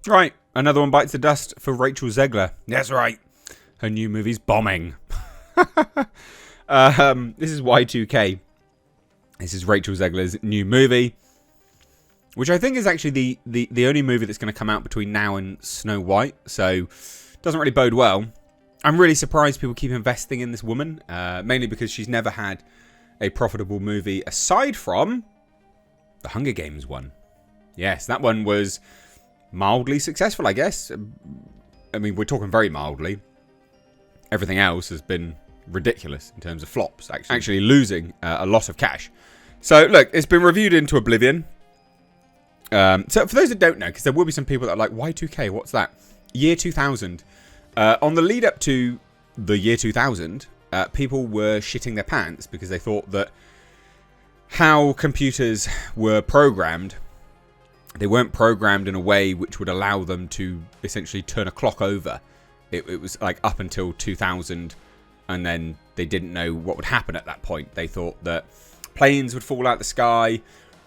Right, another one bites the dust for Rachel Zegler. That's right. Her new movie's bombing. This is Y2K. This is Rachel Zegler's new movie, which I think is actually the only movie that's going to come out between now and Snow White, so doesn't really bode well. I'm really surprised people keep investing in this woman, mainly because she's never had a profitable movie aside from the Hunger Games one. Yes, that one was mildly successful, I guess. I mean, we're talking very mildly. Everything else has been ridiculous in terms of flops, actually losing a lot of cash. So, look, it's been reviewed into oblivion. So, for those that don't know, because there will be some people that are like, Y2K, what's that? Year 2000. On the lead up to the year 2000, people were shitting their pants because they thought that how computers were programmed, they weren't programmed in a way which would allow them to essentially turn a clock over. It was like up until 2000, and then they didn't know what would happen at that point. They thought that planes would fall out the sky,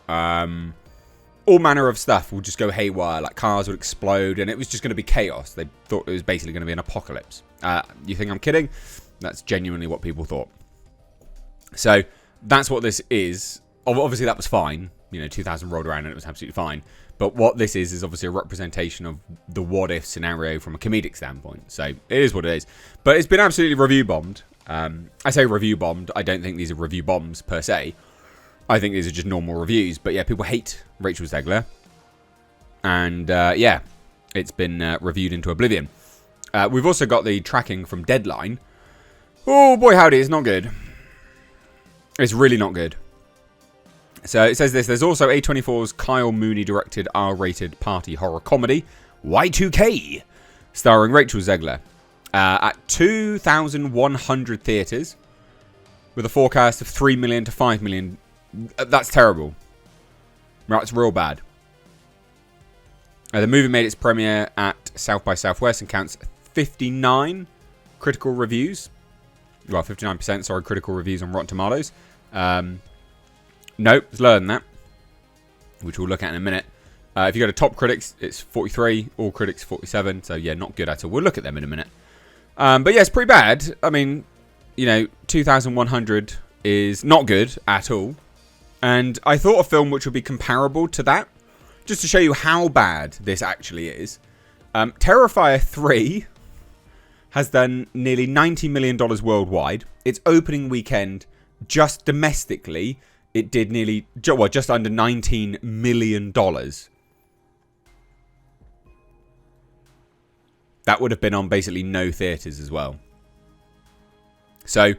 all manner of stuff would just go haywire, like cars would explode, and it was just going to be chaos. They thought it was basically going to be an apocalypse. You think I'm kidding? That's genuinely what people thought. So that's what this is. Obviously, that was fine. 2000 rolled around and it was absolutely fine. But what this is obviously a representation of the what-if scenario from a comedic standpoint. So it is what it is. But it's been absolutely review bombed. I say review bombed. I don't think these are review bombs per se. I think these are just normal reviews. But yeah, people hate Rachel Zegler. And yeah, it's been reviewed into oblivion. We've also got the tracking from Deadline. Oh boy howdy, it's not good. It's really not good. So it says this. There's also A24's Kyle Mooney directed R-rated party horror comedy, Y2K, starring Rachel Zegler, at 2,100 theatres, with a forecast of 3 million to 5 million. That's terrible. That's real bad. The movie made its premiere at South by Southwest and counts 59 critical reviews. Well, 59%, sorry, critical reviews on Rotten Tomatoes. Nope, it's lower than that, which we'll look at in a minute. If you go to top critics, it's 43. All critics, 47. So, yeah, not good at all. We'll look at them in a minute. But, yeah, it's pretty bad. I mean, 2,100 is not good at all. And I thought a film which would be comparable to that, just to show you how bad this actually is. Terrifier 3 has done nearly $90 million worldwide. Its opening weekend, just domestically, it did just under $19 million. That would have been on basically no theatres as well. So,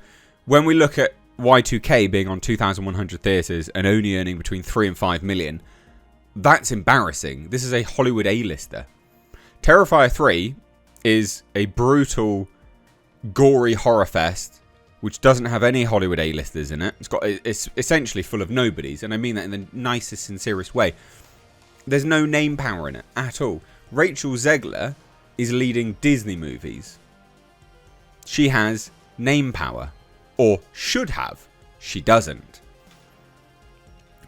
when we look at Y2K being on 2,100 theatres and only earning between 3 and 5 million, that's embarrassing. This is a Hollywood A-lister. Terrifier 3 is a brutal, gory horror fest which doesn't have any Hollywood A-listers in it. It's essentially full of nobodies, and I mean that in the nicest, sincerest way. There's no name power in it at all. Rachel Zegler is leading Disney movies. She has name power, or should have. She doesn't.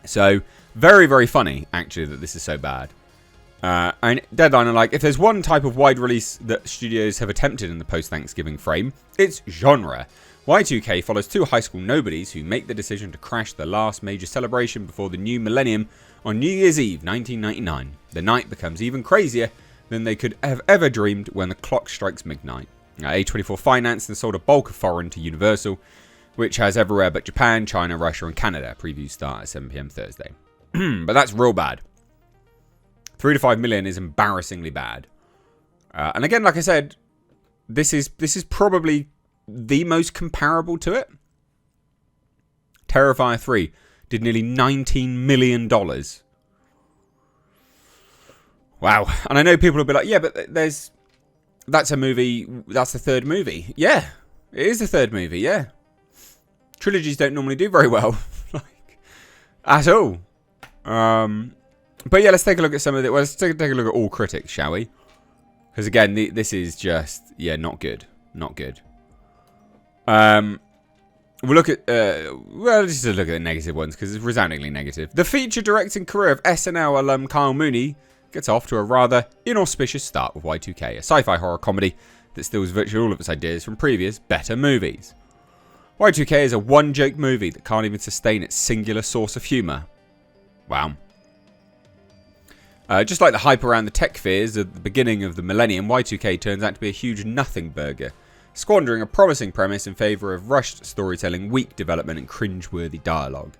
So, very, very funny, actually, that this is so bad. And Deadline are like, if there's one type of wide release that studios have attempted in the post-Thanksgiving frame, it's genre. Y2K follows two high school nobodies who make the decision to crash the last major celebration before the new millennium on New Year's Eve 1999. The night becomes even crazier than they could have ever dreamed when the clock strikes midnight. A24 financed and sold a bulk of foreign to Universal, which has everywhere but Japan, China, Russia and Canada. Previews start at 7 PM Thursday. But that's real bad. 3 to 5 million is embarrassingly bad. And again, like I said, this is probably the most comparable to it. Terrifier 3 did nearly $19 million. Wow. And I know people will be like, yeah, but that's a movie, that's the third movie. Yeah, it is the third movie, yeah. Trilogies don't normally do very well. At all. But yeah, let's take a look at some of it. Well, let's take a look at all critics, shall we? Because again, this is just, yeah, not good. Not good. We'll look at, well, just look at the negative ones, because it's resoundingly negative. The feature directing career of SNL alum Kyle Mooney gets off to a rather inauspicious start with Y2K, a sci-fi horror comedy that steals virtually all of its ideas from previous, better movies. Y2K is a one-joke movie that can't even sustain its singular source of humour. Wow. Just like the hype around the tech fears at the beginning of the millennium, Y2K turns out to be a huge nothing burger, squandering a promising premise in favour of rushed storytelling, weak development and cringe-worthy dialogue.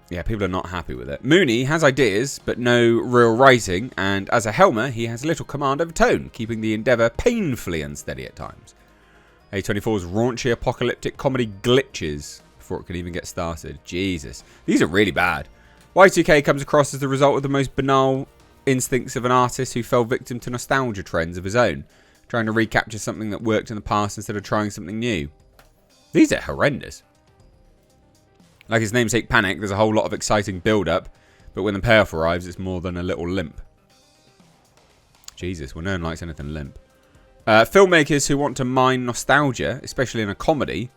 Yeah, people are not happy with it. Mooney has ideas, but no real writing, and as a helmer, he has little command over tone, keeping the endeavour painfully unsteady at times. A24's raunchy apocalyptic comedy glitches before it can even get started. Jesus. These are really bad. Y2K comes across as the result of the most banal instincts of an artist who fell victim to nostalgia trends of his own, trying to recapture something that worked in the past instead of trying something new. These are horrendous. Like his namesake Panic, there's a whole lot of exciting build-up, but when the payoff arrives, it's more than a little limp. Jesus, well, no one likes anything limp. Filmmakers who want to mine nostalgia, especially in a comedy,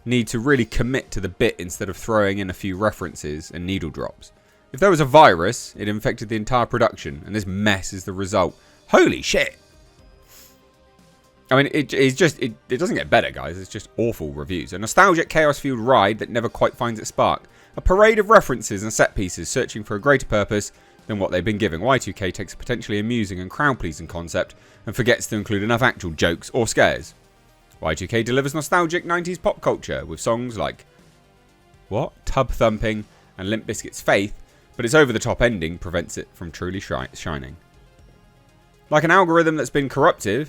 need to really commit to the bit instead of throwing in a few references and needle drops. If there was a virus, it infected the entire production, and this mess is the result. Holy shit! I mean, it doesn't get better, guys. It's just awful reviews. A nostalgic, chaos-fueled ride that never quite finds its spark. A parade of references and set pieces searching for a greater purpose than what they've been given. Y2K takes a potentially amusing and crowd-pleasing concept and forgets to include enough actual jokes or scares. Y2K delivers nostalgic 90s pop culture with songs like Tub Thumping and Limp Bizkit's Faith, but its over-the-top ending prevents it from truly shining. Like an algorithm that's been corrupted,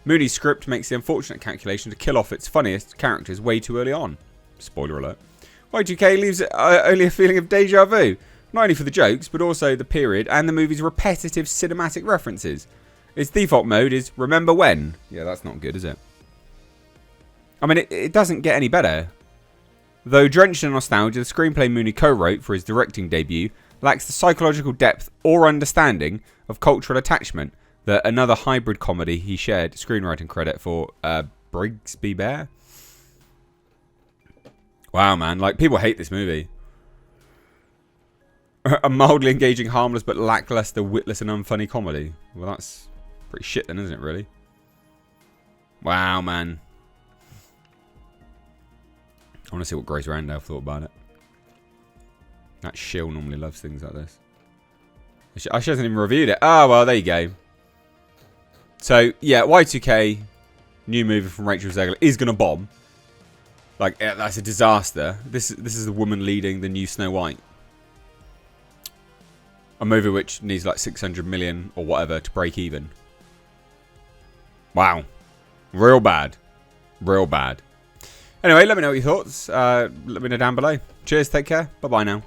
Mooney's script makes the unfortunate calculation to kill off its funniest characters way too early on. Spoiler alert. Y2K leaves only a feeling of deja vu, not only for the jokes, but also the period and the movie's repetitive cinematic references. Its default mode is Remember When. Yeah, that's not good, is it? I mean, it doesn't get any better. Though drenched in nostalgia, the screenplay Mooney co-wrote for his directing debut lacks the psychological depth or understanding of cultural attachment that another hybrid comedy he shared screenwriting credit for, Brigsby Bear. Wow, man. Like, people hate this movie. A mildly engaging, harmless, but lackluster, witless and unfunny comedy. Well, that's pretty shit then, isn't it, really? Wow, man. I want to see what Grace Randolph thought about it. That shill normally loves things like this. She hasn't even reviewed it. Oh, well, there you go. So, yeah, Y2K, new movie from Rachel Zegler, is going to bomb. Like, that's a disaster. This is the woman leading the new Snow White. A movie which needs like 600 million or whatever to break even. Wow. Real bad. Real bad. Anyway, let me know what your thoughts. Let me know down below. Cheers, take care. Bye-bye now.